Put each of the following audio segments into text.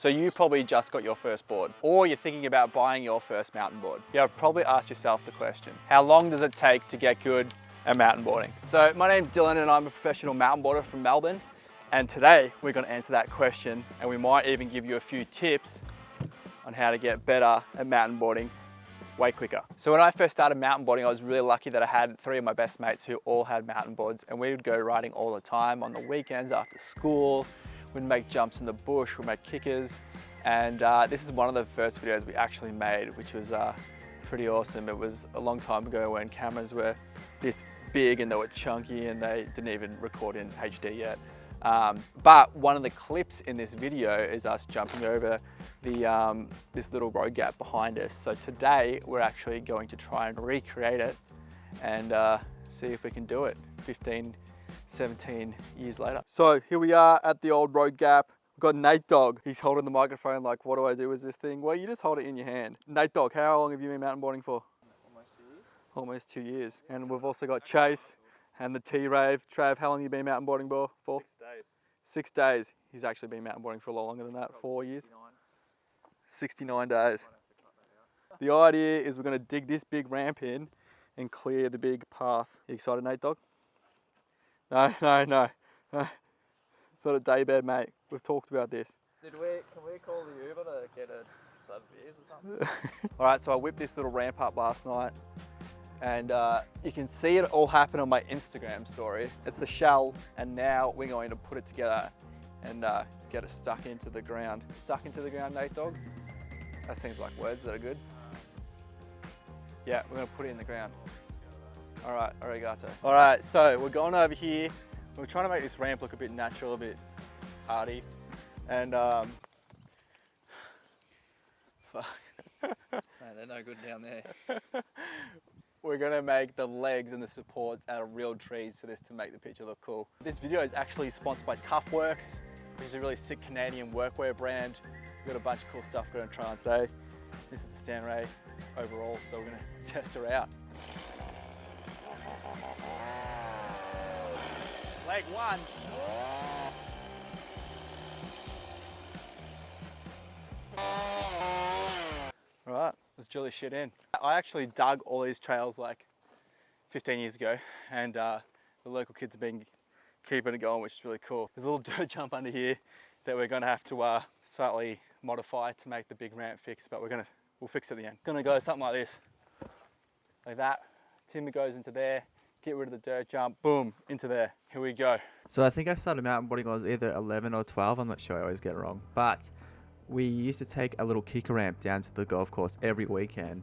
So you probably just got your first board, or you're thinking about buying your first mountain board. You've probably asked yourself the question, how long does it take to get good at mountain boarding? So my name's Dylan and I'm a professional mountain boarder from Melbourne. And today we're going to answer that question, and we might even give you a few tips on how to get better at mountain boarding way quicker. So when I first started mountain boarding, I was really lucky that I had 3 of my best mates who all had mountain boards, and we would go riding all the time on the weekends after school. We'd make jumps in the bush, we'd make kickers, and this is one of the first videos we actually made, which was pretty awesome. It was a long time ago when cameras were this big and they were chunky and they didn't even record in HD yet. But one of the clips in this video is us jumping over the this little road gap behind us. So today we're actually going to try and recreate it and see if we can do it 17 years later. So here we are at the old road gap. We've got Nate Dog. He's holding the microphone like, what do I do with this thing? Well, you just hold it in your hand. Nate Dog, how long have you been mountain boarding for? Almost 2 years. Almost 2 years. And we've also got Chase and the T-Rave. Trav, how long have you been mountain boarding for? 6 days. 6 days. He's actually been mountain boarding for a lot longer than that, Probably 4 years. 69. 69 days. The idea is we're going to dig this big ramp in and clear the big path. You excited, Nate Dog? No. It's not a daybed, mate. We've talked about this. Can we call the Uber to get a slab of beers or something? All right, so I whipped this little ramp up last night, and you can see it all happen on my Instagram story. It's a shell, and now we're going to put it together and get it stuck into the ground. Stuck into the ground, Nate Dog? That seems like words that are good. Yeah, we're gonna put it in the ground. All right, arigato. All right, so we're going over here. We're trying to make this ramp look a bit natural, a bit arty, and fuck. No, they're no good down there. We're gonna make the legs and the supports out of real trees for this to make the picture look cool. This video is actually sponsored by Tough Works, which is a really sick Canadian workwear brand. We've got a bunch of cool stuff we're gonna try on today. This is the Stan Ray overall, so we're gonna test her out. Leg 1. All right, let's drill this shit in. I actually dug all these trails like 15 years ago, and the local kids have been keeping it going, which is really cool. There's a little dirt jump under here that we're gonna have to slightly modify to make the big ramp fix, but we'll fix it at the end. Gonna go something like this, like that. Timber goes into there, get rid of the dirt jump, boom, into there. Here we go. So I think I started mountain boarding when I was either 11 or 12. I'm not sure, I always get it wrong. But we used to take a little kicker ramp down to the golf course every weekend.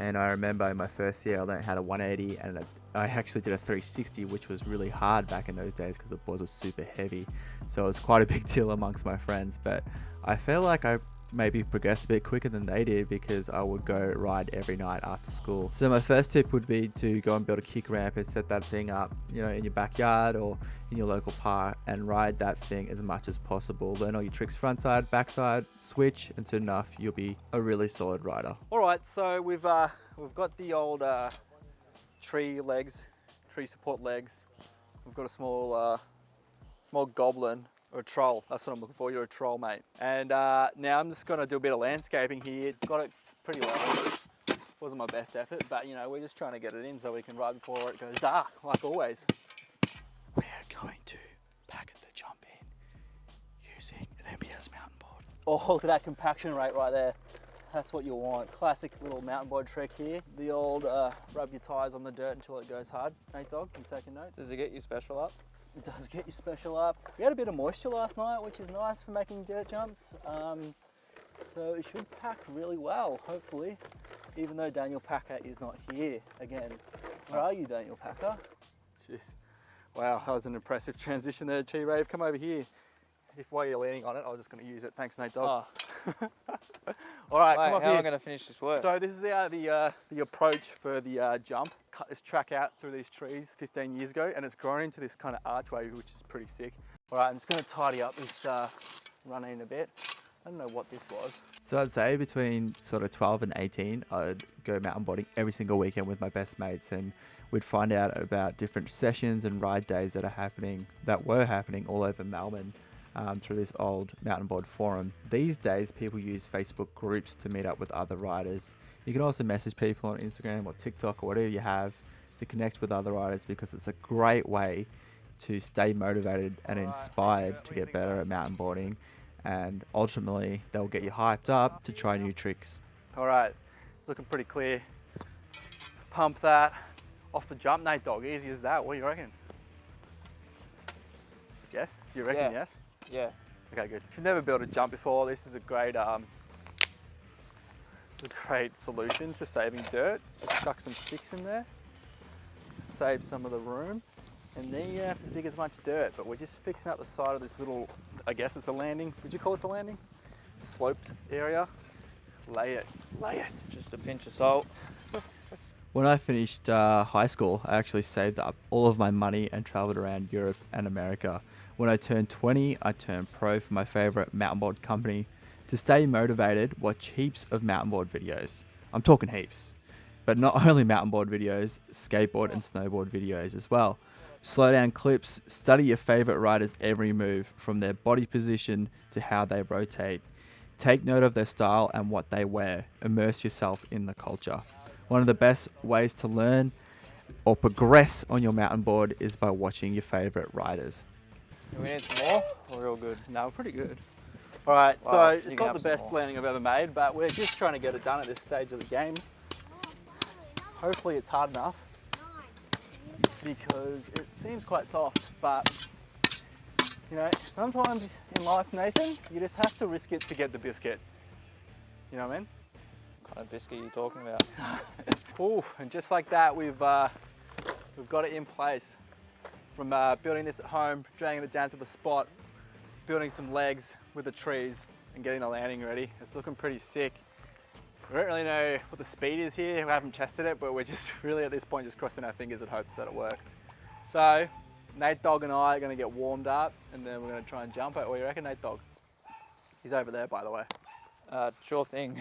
And I remember in my first year I learned how to 180, and I actually did a 360, which was really hard back in those days because the boards were super heavy. So it was quite a big deal amongst my friends. But I feel like I maybe progressed a bit quicker than they did because I would go ride every night after school. So my first tip would be to go and build a kick ramp and set that thing up, you know, in your backyard or in your local park, and ride that thing as much as possible. Learn all your tricks, front side, back side, switch, and soon enough you'll be a really solid rider. All right, so we've got the old tree support legs. We've got a small goblin. Or a troll, that's what I'm looking for. You're a troll, mate. And now I'm just gonna do a bit of landscaping here. Got it pretty level. Wasn't my best effort, but you know, we're just trying to get it in so we can ride before it goes dark, like always. We are going to packet the jump in using an MBS mountain board. Oh, look at that compaction rate right there. That's what you want. Classic little mountain board trick here. The old rub your tires on the dirt until it goes hard. Nate Dog, you taking notes? Does it get you special up? It does get you special up. We had a bit of moisture last night, which is nice for making dirt jumps. So it should pack really well, hopefully, even though Daniel Packer is not here again. Where are you, Daniel Packer? Jeez. Wow, that was an impressive transition there, T-Rave. Come over here. If while you're leaning on it, I was just going to use it. Thanks, Nate Dog. Oh. All right, Mate, come up how here. am I going to finish this work? So this is the approach for the jump. Cut this track out through these trees 15 years ago, and it's grown into this kind of archway, which is pretty sick. All right, I'm just going to tidy up this run in a bit. I don't know what this was. So I'd say between sort of 12 and 18, I'd go mountain boarding every single weekend with my best mates, and we'd find out about different sessions and ride days that were happening all over Melbourne. through this old mountain board forum. These days, people use Facebook groups to meet up with other riders. You can also message people on Instagram or TikTok or whatever you have to connect with other riders, because it's a great way to stay motivated and inspired to get better at mountain boarding, and ultimately they'll get you hyped up to try new tricks. All right, it's looking pretty clear. Pump that off the jump, Nate Dog. Easy as that. What do you reckon? Yes? Do you reckon yes? Yeah. Okay, good. If you've never built a jump before, this is a great solution to saving dirt. Just chuck some sticks in there, save some of the room, and then you don't have to dig as much dirt. But we're just fixing up the side of this little, I guess it's a landing. Would you call this a landing? Sloped area. Lay it. Just a pinch of salt. When I finished high school, I actually saved up all of my money and traveled around Europe and America. When I turned 20, I turned pro for my favorite mountain board company. To stay motivated, watch heaps of mountain board videos. I'm talking heaps. But not only mountain board videos, skateboard and snowboard videos as well. Slow down clips, study your favorite riders' every move, from their body position to how they rotate. Take note of their style and what they wear. Immerse yourself in the culture. One of the best ways to learn or progress on your mountain board is by watching your favorite riders. Do we need some more? We're all good. No, we're pretty good. All right, Well, so you it's can not have the some best more. landing I've ever made, but we're just trying to get it done at this stage of the game. Hopefully it's hard enough, because it seems quite soft, but you know, sometimes in life, Nathan, you just have to risk it to get the biscuit. You know what I mean? What kind of biscuit are you talking about? Ooh, and just like that, we've got it in place. From building this at home, dragging it down to the spot, building some legs with the trees, and getting the landing ready. It's looking pretty sick. We don't really know what the speed is here. We haven't tested it, but we're just really at this point just crossing our fingers in hopes that it works. So Nate Dog and I are going to get warmed up, and then we're going to try and jump it. What do you reckon, Nate Dog? He's over there, by the way. Sure thing.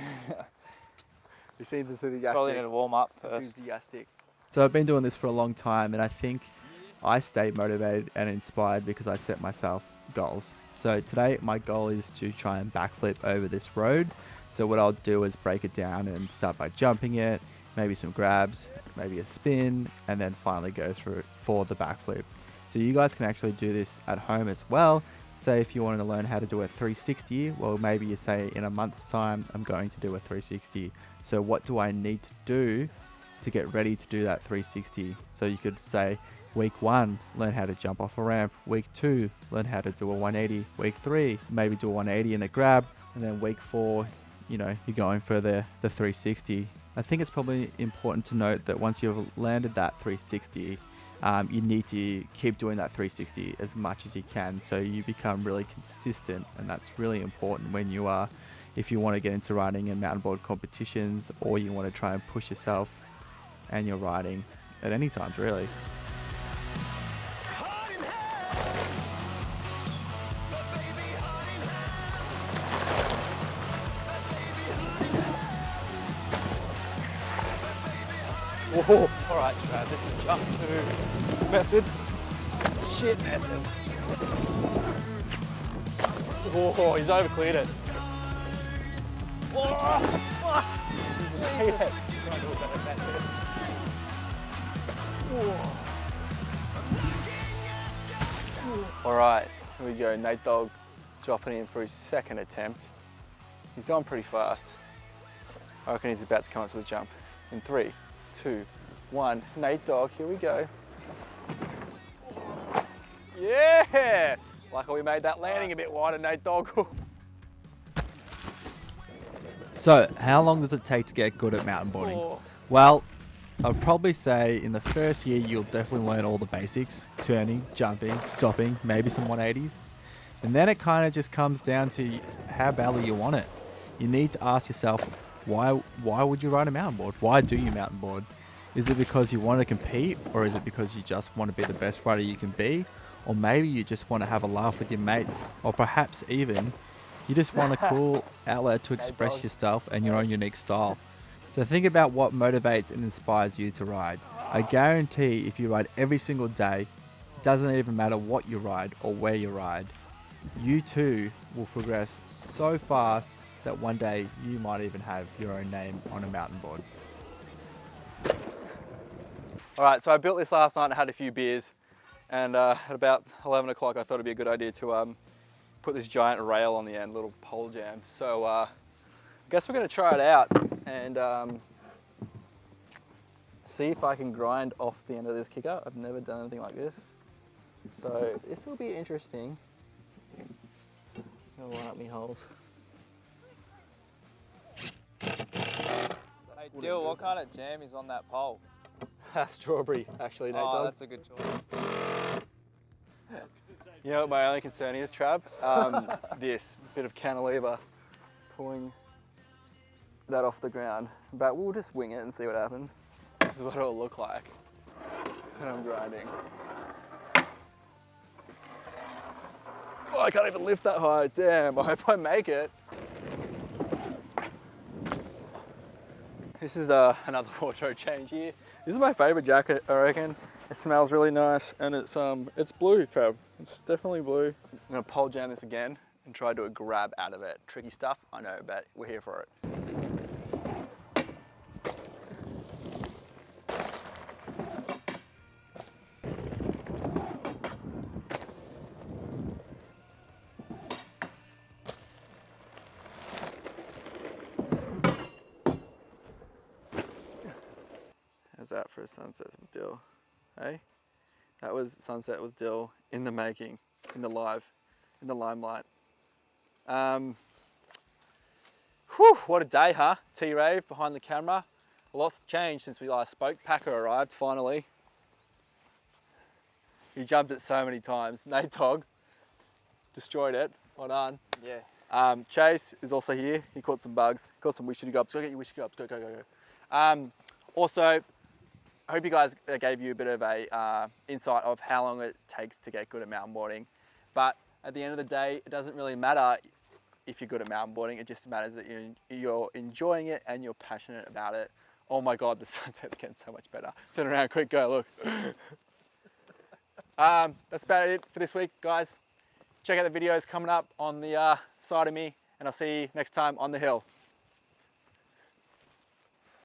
He seems enthusiastic. Probably need to warm up first. Enthusiastic. So I've been doing this for a long time, and I think I stay motivated and inspired because I set myself goals. So today my goal is to try and backflip over this road. So what I'll do is break it down and start by jumping it, maybe some grabs, maybe a spin, and then finally go through for the backflip. So you guys can actually do this at home as well. Say if you wanted to learn how to do a 360, well, maybe you say in a month's time, I'm going to do a 360. So what do I need to do to get ready to do that 360? So you could say, week 1, learn how to jump off a ramp. Week 2, learn how to do a 180. Week 3, maybe do a 180 and a grab. And then week 4, you know, you're going for the 360. I think it's probably important to note that once you've landed that 360, you need to keep doing that 360 as much as you can, so you become really consistent, and that's really important when you are, if you want to get into riding in mountain board competitions, or you want to try and push yourself and your riding at any times, really. Whoa. All right, Trav, this is jump 2 method. Shit method. Whoa, he's overcleared it. Oh, he's made it. Trying to do a better method. Whoa. All right, here we go. Nate Dog dropping in for his second attempt. He's going pretty fast. I reckon he's about to come up to the jump. In 3, 2, 1. Nate Dog, here we go. Yeah! Like we made that landing a bit wider, Nate Dog. So how long does it take to get good at mountain boarding? Oh. Well, I'd probably say in the first year you'll definitely learn all the basics: turning, jumping, stopping, maybe some 180s. And then it kind of just comes down to how badly you want it. You need to ask yourself, why would you ride a mountain board? Why do you mountain board? Is it because you want to compete, or is it because you just want to be the best rider you can be? Or maybe you just want to have a laugh with your mates, or perhaps even you just want a cool outlet to express yourself and your own unique style. So think about what motivates and inspires you to ride. I guarantee if you ride every single day, it doesn't even matter what you ride or where you ride, you too will progress so fast that one day you might even have your own name on a mountain board. All right, so I built this last night and had a few beers, and at about 11 o'clock I thought it'd be a good idea to put this giant rail on the end, little pole jam. So I guess we're gonna try it out and see if I can grind off the end of this kicker. I've never done anything like this. So this will be interesting. Gonna line up my holes. Hey, Dill, what kind of jam is on that pole? Strawberry, actually, Nate. Oh, Dog. that's a good choice. You know what my only concern is, Trav? This bit of cantilever, pulling that off the ground. But we'll just wing it and see what happens. This is what it'll look like when I'm grinding. Oh, I can't even lift that high. Damn, I hope I make it. This is another wardrobe change here. This is my favorite jacket, I reckon. It smells really nice, and it's blue, Trav. It's definitely blue. I'm gonna pole jam this again and try to do a grab out of it. Tricky stuff, I know, but we're here for it. How's that for a sunset with Dill? Hey? That was sunset with Dill in the making, in the limelight. Whew, what a day, huh? T-Rave behind the camera. A lot's changed since we last spoke. Packer arrived, finally. He jumped it so many times. Nate Dog destroyed it. Well done. Yeah. Chase is also here. He caught some bugs. He caught some wishy gobs. Go get your wishy gobs. Go, go, go, go. Also, I hope you guys gave you a bit of a insight of how long it takes to get good at mountain boarding. But at the end of the day, it doesn't really matter if you're good at mountain boarding. It just matters that you're enjoying it and you're passionate about it. Oh my God, the sunset's getting so much better. Turn around, quick, go, look. That's about it for this week, guys. Check out the videos coming up on the side of me, and I'll see you next time on the hill.